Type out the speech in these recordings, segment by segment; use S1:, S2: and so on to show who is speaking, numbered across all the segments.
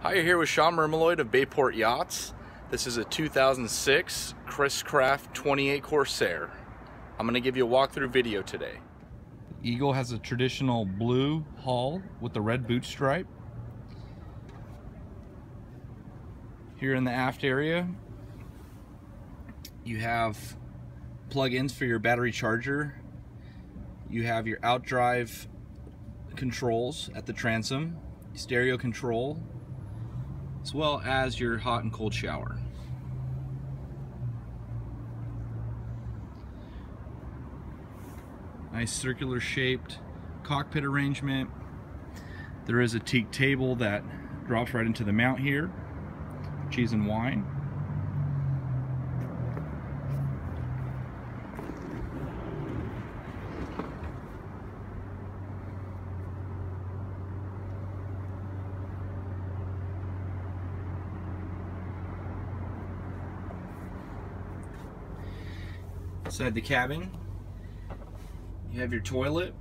S1: Hi, you're here with Sean Mermeloid of Bayport Yachts. This is a 2006 Chris-Craft 28 Corsair. I'm going to give you a walkthrough video today. Eagle has a traditional blue hull with the red boot stripe. Here in the aft area, you have plug-ins for your battery charger. You have your outdrive controls at the transom, stereo control, as well as your hot and cold shower. Nice circular shaped cockpit arrangement. There is a teak table that drops right into the mount here, cheese and wine. Inside the cabin, you have your toilet.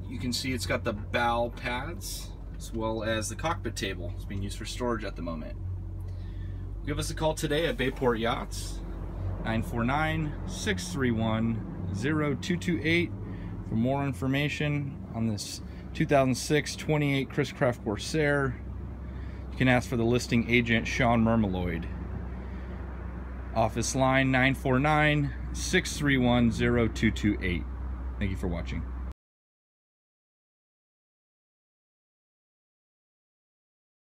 S1: You can see it's got the bow pads as well as the cockpit table. It's being used for storage at the moment. Give us a call today at Bayport Yachts, 949-631-0228 for more information on this 2006 28 Chris-Craft Corsair. You can ask for the listing agent, Sean Mermeloid. Office line 949-631-0228. Thank you for watching.